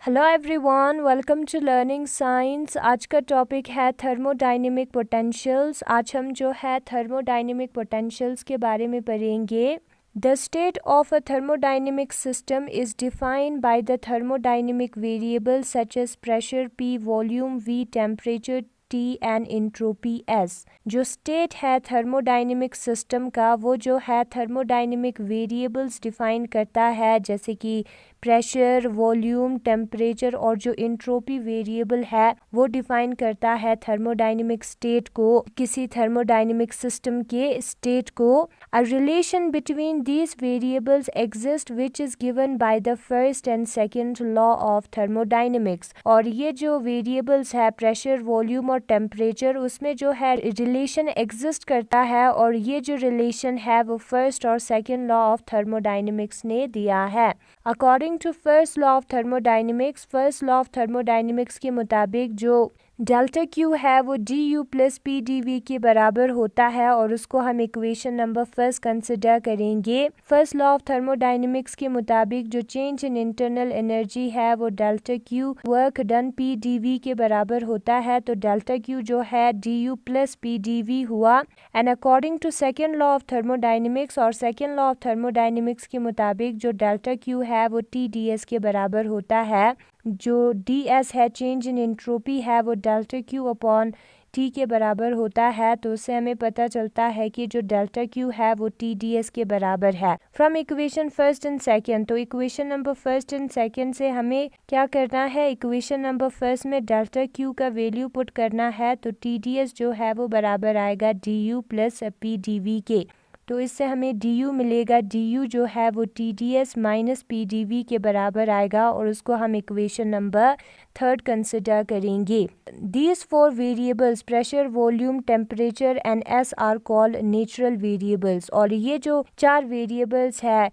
Hello everyone, welcome to learning science. आज का topic है थर्मोडायनेमिक पोटेंशियल्स। आज हम जो है थर्मोडायनेमिक पोटेंशियल्स के बारे में पढ़ेंगे। The state of a thermodynamic system is defined by the thermodynamic variables such as pressure P, volume V, temperature T and entropy S। जो स्टेट है थर्मोडायनेमिक सिस्टम का, वो जो है थर्मोडायनेमिक वेरिएबल्स डिफाइन करता है, जैसे कि प्रेशर, वॉल्यूम, टेम्परेचर, और जो एंट्रोपी वेरिएबल है वो डिफाइन करता है थर्मोडायनेमिक स्टेट को, किसी थर्मोडायनेमिक सिस्टम के स्टेट को। A relation between these variables exist which is given by the first and second law of thermodynamics. और ये जो वेरिएबल्स है प्रेशर, वॉल्यूम और टेम्परेचर, उसमें जो है रिलेशन एग्जिस्ट करता है, और ये जो रिलेशन है वो फर्स्ट और सेकंड लॉ ऑफ थर्मोडायनेमिक्स ने दिया है। According to first law of thermodynamics, first law of thermodynamics के मुताबिक जो डेल्टा क्यू है वो d u plus p d v के बराबर होता है, और उसको हम इक्वेशन नंबर फर्स्ट कंसिडर करेंगे। फर्स्ट लॉ ऑफ थर्मोडायनेमिक्स के मुताबिक जो चेंज इन इंटरनल एनर्जी है वो delta q work done p d v के बराबर होता है, तो डेल्टा क्यू जो है d u plus p d v हुआ। And according to second law of thermodynamics, और सेकेंड लॉ ऑफ थर्मोडायनेमिक्स के मुताबिक जो डेल्टा क्यू है वो टी डी एस के बराबर होता है। जो डी एस है, चेंज इन एंट्रोपी है, वो डेल्टा क्यू अपॉन टी के बराबर होता है। तो उससे हमें पता चलता है कि जो डेल्टा क्यू है वो टी डी एस के बराबर है। From equation first and second, तो equation number first and second से हमें क्या करना है, इक्वेशन नंबर फर्स्ट में डेल्टा क्यू का वैल्यू पुट करना है, तो टी डी एस जो है वो बराबर आएगा d u plus p d v के। तो इससे हमें डी यू मिलेगा, डी यू जो है वो t d s minus p d v के बराबर आएगा, और उसको हम इक्वेशन नंबर थर्ड कंसिडर करेंगे। These four variables pressure, volume, temperature and s are called natural variables. और ये जो चार वेरिएबल्स है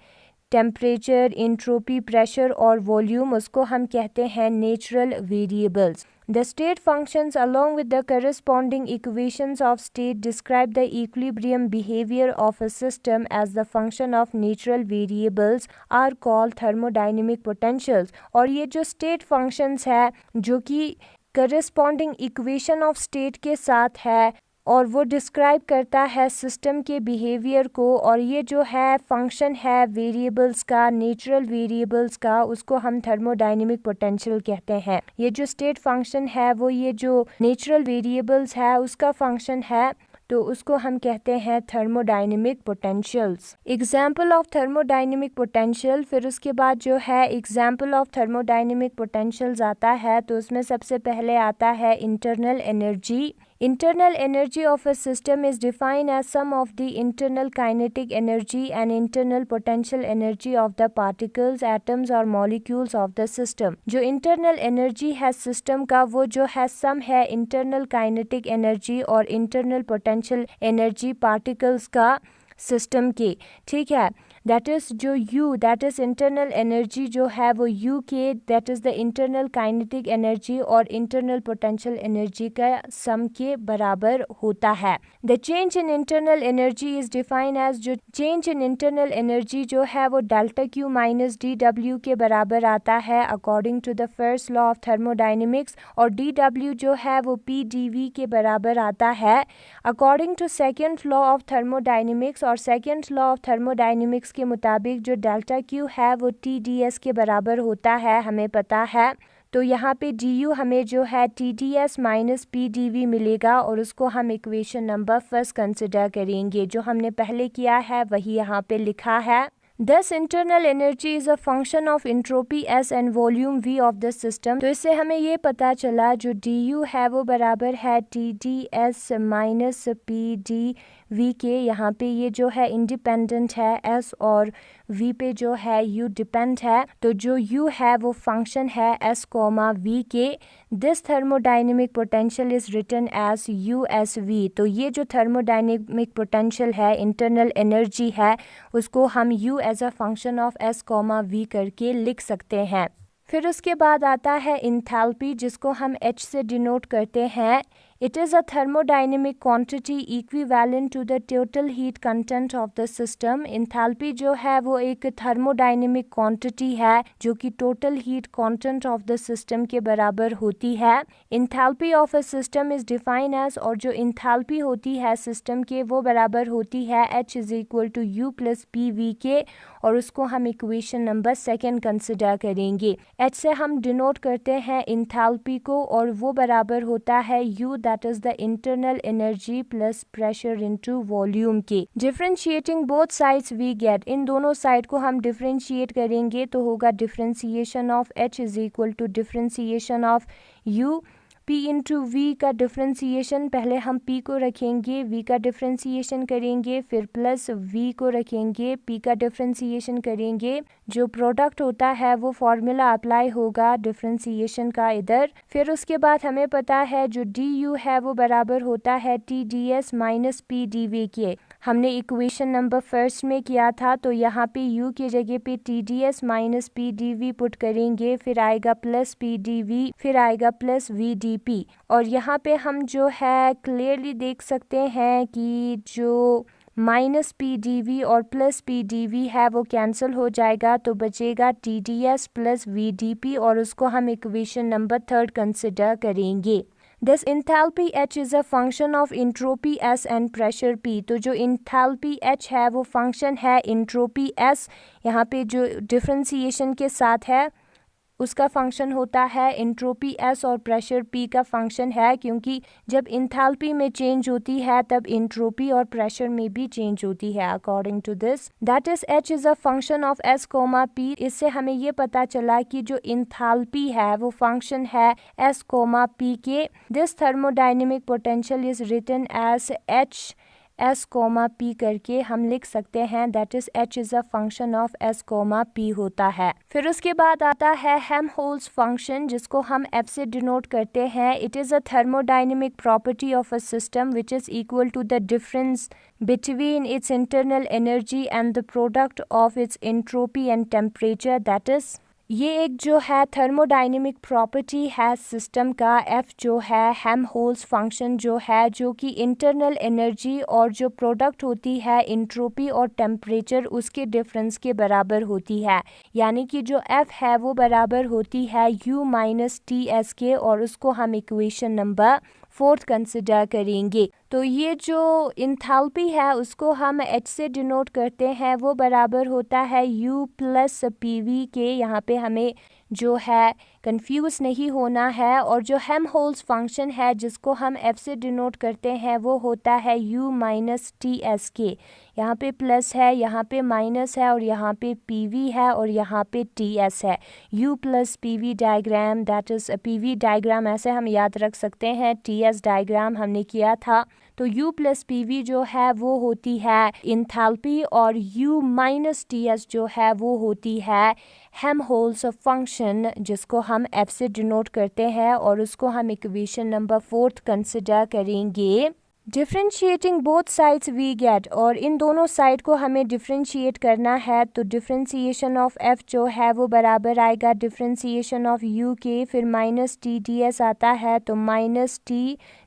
टेम्परेचर, एंट्रोपी, प्रेशर और वॉल्यूम, उसको हम कहते हैं natural variables. The state functions along with the corresponding equations of state describe the equilibrium behavior of a system as the function of natural variables are called thermodynamic potentials। और ये जो state functions है जो कि corresponding equation of state के साथ है, और वो डिस्क्राइब करता है सिस्टम के बिहेवियर को, और ये जो है फंक्शन है वेरिएबल्स का, नेचुरल वेरिएबल्स का, उसको हम थर्मोडायनेमिक पोटेंशियल कहते हैं। ये जो स्टेट फंक्शन है वो ये जो नेचुरल वेरिएबल्स है उसका फंक्शन है, तो उसको हम कहते हैं thermodynamic potentials. Example of thermodynamic potential, फिर उसके बाद जो है एग्जाम्पल ऑफ थर्मोडायनेमिक पोटेंशियल्स आता है, तो उसमें सबसे पहले आता है internal energy. Internal energy of a system is defined as sum of the internal kinetic energy and internal potential energy of the particles, atoms or molecules of the system। जो internal energy है system का, वो जो है sum है internal kinetic energy और internal potential energy particles का system के, ठीक है। दैट इज़ जो U, that is internal energy जो है वो U के, that is the internal kinetic energy और इंटरनल पोटेंशियल एनर्जी का सम के बराबर होता है। The change in internal energy is defined as, जो चेंज इन इंटरनल एनर्जी जो है वो डेल्टा क्यू माइनस डी डब्ल्यू के बराबर आता है according to the first law of thermodynamics, और डी डब्ल्यू जो है वो पी डी वी के बराबर आता है according to second law of thermodynamics. और सेकेंड लॉ ऑफ थर्मोडायनेमिक्स के मुताबिक जो डेल्टा क्यू है वो टी डी एस के बराबर होता है, हमें पता है। तो यहाँ पे डी यू हमें जो है t d s minus p d v मिलेगा, और उसको हम इक्वेशन नंबर फर्स्ट कंसिडर करेंगे। जो हमने पहले किया है वही यहाँ पे लिखा है। Thus internal energy is a function of entropy S and volume V of the system। तो इससे हमें ये पता चला जो डी यू है वो बराबर है t d s minus p d v के। यहाँ पे ये जो है इंडिपेंडेंट है S, और V पे जो है U डिपेंड है, तो जो U है वो फंक्शन है S कोमा V के। This thermodynamic potential is written as U s V। तो ये जो थर्मोडायनेमिक पोटेंशियल है, इंटरनल एनर्जी है, उसको हम U as a function of S comma V करके लिख सकते हैं। फिर उसके बाद आता है इंथैल्पी, जिसको हम H से डिनोट करते हैं। It is a thermodynamic quantity equivalent to the total heat content of the system. Enthalpy जो है वो एक thermodynamic quantity है जो कि total heat content of the system के बराबर होती है. Enthalpy of a system is defined as, और जो enthalpy होती है system के वो बराबर होती है H is equal to U plus PV के, और उसको हम equation number 2 consider करेंगे. H से हम denote करते हैं enthalpy को, और वो बराबर होता है U, that is the internal energy plus pressure into volume के. Differentiating both sides we get, इन दोनों साइड को हम differentiate करेंगे तो होगा differentiation of H is equal to differentiation of U. P into v का डिफ्रेंसीशन, पहले हम P को रखेंगे, V का डिफ्रेंसीशन करेंगे, फिर प्लस V को रखेंगे, P का डिफ्रेंसीशन करेंगे. जो प्रोडक्ट होता है वो फॉर्मूला अप्लाई होगा डिफ्रेंसीशन का इधर. फिर उसके बाद हमें पता है जो du है वो बराबर होता है TdS माइनस PdV के. हमने इक्वेशन नंबर फर्स्ट में किया था, तो यहाँ पे u की जगह पे TdS माइनस PdV पुट करेंगे, फिर आएगा प्लस PdV, फिर आएगा प्लस VdP. और यहाँ पे हम जो है क्लियरली देख सकते हैं कि जो माइनस PdV और प्लस PdV है वो कैंसिल हो जाएगा, तो बचेगा TdS प्लस VdP, और उसको हम इक्वेशन नंबर 3 कंसिडर करेंगे. This enthalpy H is a function of entropy S and pressure P. तो जो enthalpy H है वो फंक्शन है entropy S, यहाँ पे जो डिफ्रेंसीशन के साथ है उसका फंक्शन होता है एंट्रोपी S, और प्रेशर P का फंक्शन है, क्योंकि जब इंथैल्पी में चेंज होती है तब एंट्रोपी और प्रेशर में भी चेंज होती है. According to this, that is H is a function of S, P. इससे हमें ये पता चला कि जो इंथैल्पी है वो फंक्शन है S, P के. This thermodynamic potential is written as H S, P करके हम लिख सकते हैं. That is H is a function of S, P होता है. फिर उसके बाद आता है हेल्महोल्ट्ज़ फंक्शन, जिसको हम F से डिनोट करते हैं. It is a thermodynamic property of a system which is equal to the difference between its internal energy and the product of its entropy and temperature. That is, ये एक जो है thermodynamic property है system का. F जो है Helmholtz function जो है, जो कि इंटरनल एनर्जी और जो प्रोडक्ट होती है इंट्रोपी और टेम्परेचर उसके डिफरेंस के बराबर होती है. यानी कि जो F है वो बराबर होती है U माइनस TS के, और उसको हम इक्वेशन नंबर 4 कंसिडर करेंगे. तो ये जो इंथैल्पी है उसको हम H से डिनोट करते हैं, वो बराबर होता है U प्लस PV के. यहाँ पे हमें जो है कंफ्यूज नहीं होना है. और जो हेल्महोल्ट्ज़ फंक्शन है जिसको हम F से डिनोट करते हैं वो होता है U माइनस TS के. यहाँ पे प्लस है, यहाँ पे माइनस है, और यहाँ पे PV है, और यहाँ पे TS है. U plus PV diagram, that is PV diagram ऐसे हम याद रख सकते हैं. TS डायग्राम हमने किया था. तो U प्लस PV जो है वो होती है इंथैल्पी, और U माइनस TS जो है वो होती है हेल्महोल्ट्ज़ फंक्शन, जिसको हम F से डिनोट करते हैं, और उसको हम इक्वेशन नंबर 4 कंसिडर करेंगे. Differentiating both sides we get, और इन दोनों साइड को हमें डिफ्रेंशिएट करना है. तो डिफ्रेंशिएशन ऑफ F जो है वो बराबर आएगा डिफ्रेंशिएशन ऑफ U के, फिर माइनस TdS आता है, तो minus T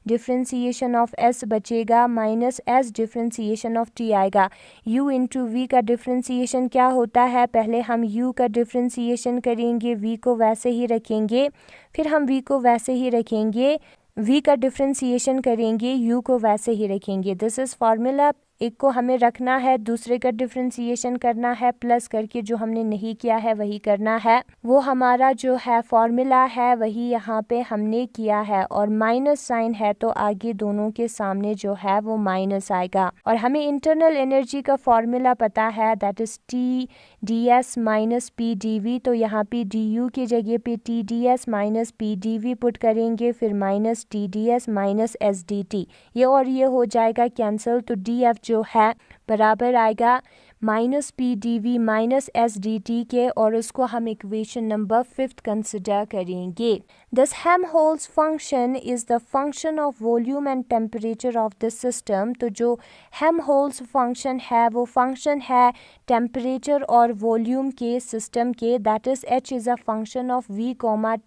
differentiation of S बचेगा, minus S differentiation of T आएगा. U इंटू V का डिफ्रेंशिएशन क्या होता है, पहले हम U का डिफ्रेंशिएशन करेंगे, V को वैसे ही रखेंगे, फिर हम V को वैसे ही रखेंगे, V का डिफ्रेंशिएशन करेंगे, U को वैसे ही रखेंगे. This is formula. एक को हमें रखना है, दूसरे का डिफ्रेंशिएशन करना है, प्लस करके जो हमने नहीं किया है वही करना है. वो हमारा जो है फार्मूला है वही यहाँ पे हमने किया है, और माइनस साइन है तो आगे दोनों के सामने जो है वो माइनस आएगा. और हमें इंटरनल एनर्जी का फार्मूला पता है, that is TdS minus PdV. तो यहाँ पे du की जगह पे TdS माइनस PdV पुट करेंगे, फिर माइनस TdS माइनस SDT. ये और ये हो जाएगा कैंसिल, तो DF जो है बराबर आएगा माइनस PdV माइनस SDT के, और उसको हम इक्वेशन नंबर 5 कंसिडर करेंगे. This Helmholtz function is the function of volume and temperature of the system. तो जो हेल्महोल्ट्ज़ फंक्शन है वो फंक्शन है टेम्परेचर और वॉल्यूम के सिस्टम के. That is H is a function of V,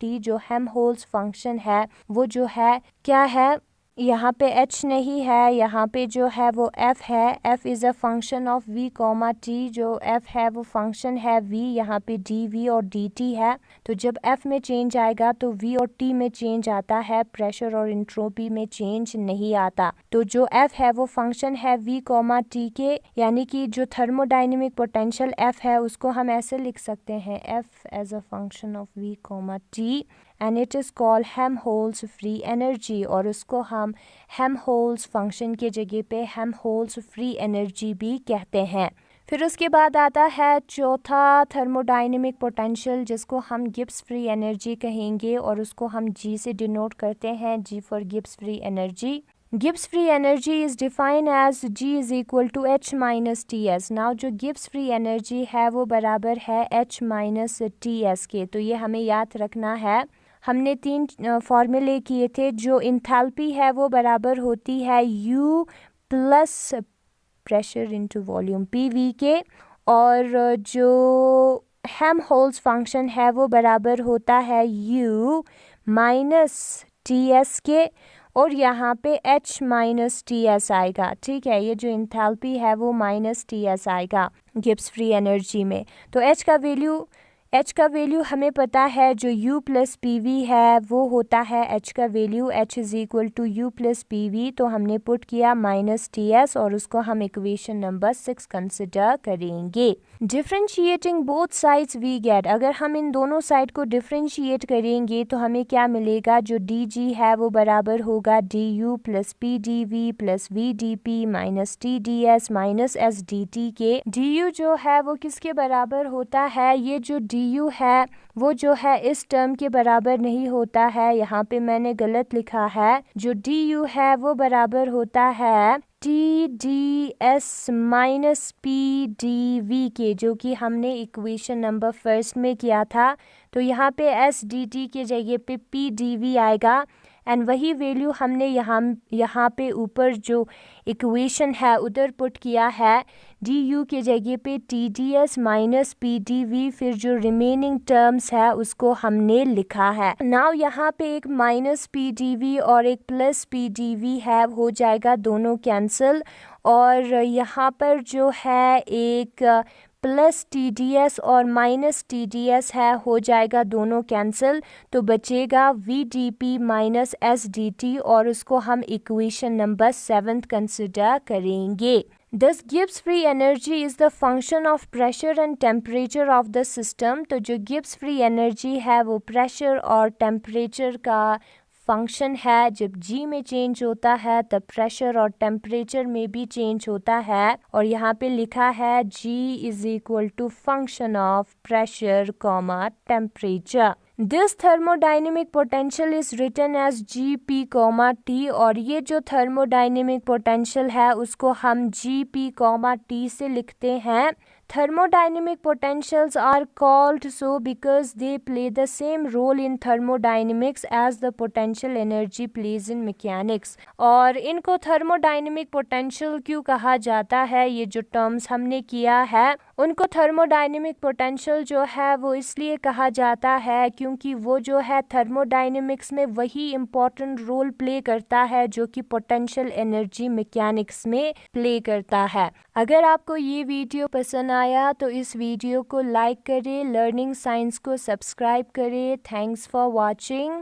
T. जो हेल्महोल्ट्ज़ फंक्शन है वो जो है क्या है, यहाँ पे h नहीं है, यहाँ पे जो है वो f है। f is a function of v comma t, जो f है वो फंक्शन है v, यहाँ पे dv और dt है। तो जब f में चेंज आएगा तो v और t में चेंज आता है, प्रेशर और इंट्रोपी में चेंज नहीं आता। तो जो f है वो फंक्शन है v कॉमा t के, यानी कि जो थर्मोडाइनमिक पोटेंशियल f है उसको हम ऐसे लिख सकते हैं, f as a function of v comma t and it is called Helmholtz free energy, और उसको हम हेल्महोल्ट्ज़ फंक्शन के जगह पे हेल्महोल्ट्ज़ फ्री एनर्जी भी कहते हैं। फिर उसके बाद आता है चौथा थर्मोडाइनमिक पोटेंशियल, जिसको हम गिब्स फ्री एनर्जी कहेंगे, और उसको हम G से डिनोट करते हैं, G for Gibbs free energy. Gibbs free energy is defined as G is equal to H minus t s. Now जो गिब्स फ्री एनर्जी है वो बराबर है H माइनस टी एस के। तो ये हमें याद रखना है। हमने 3 फॉर्मूले किए थे। जो इंथैल्पी है वो बराबर होती है U plus pressure into volume PV के, और जो हेल्महोल्ट्ज़ फंक्शन है वो बराबर होता है U माइनस TS के, और यहाँ पे H माइनस TS आएगा। ठीक है, ये जो इंथैल्पी है वो माइनस TS आएगा गिब्स फ्री एनर्जी में। तो H का वैल्यू हमें पता है, जो U प्लस PV है वो होता है H का value, H is equal to U plus PV। तो हमने पुट किया माइनस TS, और उसको हम इक्वेशन नंबर 6 कंसिडर करेंगे। Differentiating both sides we get, अगर हम इन दोनों साइड को डिफ्रेंशिएट करेंगे तो हमें क्या मिलेगा, जो DG है वो बराबर होगा DU plus PDV plus VDP minus TDS minus SDT के। DU जो है वो किसके बराबर होता है, ये जो DU है वो जो है इस टर्म के बराबर नहीं होता है, यहाँ पे मैंने गलत लिखा है। जो DU है वो बराबर होता है TDS माइनस PDV के, जो कि हमने इक्वेशन नंबर 1 में किया था। तो यहाँ पे SDT के जगह पे PDV आएगा, एंड वही वैल्यू हमने यहाँ पे ऊपर जो इक्वेशन है उधर पुट किया है, DU के जगह पे TDS माइनस PDV, फिर जो रिमेनिंग टर्म्स है उसको हमने लिखा है। नाउ यहाँ पे एक माइनस PDV और एक प्लस PDV है, हो जाएगा दोनों कैंसिल, और यहाँ पर जो है एक प्लस TDS और माइनस TDS है, हो जाएगा दोनों कैंसिल। तो बचेगा VDP माइनस SDT, और उसको हम इक्वेशन नंबर 7 कंसिडर करेंगे। Thus Gibbs free energy is the function of pressure and temperature of the system। तो जो Gibbs free energy है वो प्रेशर और टेम्परेचर का फंक्शन है। जब G में चेंज होता है तब प्रेशर और टेम्परेचर में भी चेंज होता है, और यहाँ पे लिखा है G is equal to function of pressure comma temperature. This thermodynamic potential is written as GP comma T, और ये जो थर्मोडाइनमिक पोटेंशियल है उसको हम GP कॉमा T से लिखते हैं। Thermodynamic potentials are called so because they play the same role in thermodynamics as the potential energy plays in mechanics। और इनको thermodynamic potential क्यों कहा जाता है, ये जो टर्म्स हमने किया है उनको thermodynamic potential जो है वो इसलिए कहा जाता है क्योंकि वो जो है thermodynamics में वही important role play करता है जो कि potential energy mechanics में play करता है। अगर आपको ये वीडियो पसंद आया तो इस वीडियो को लाइक करें, लर्निंग साइंस को सब्सक्राइब करें। Thanks for watching.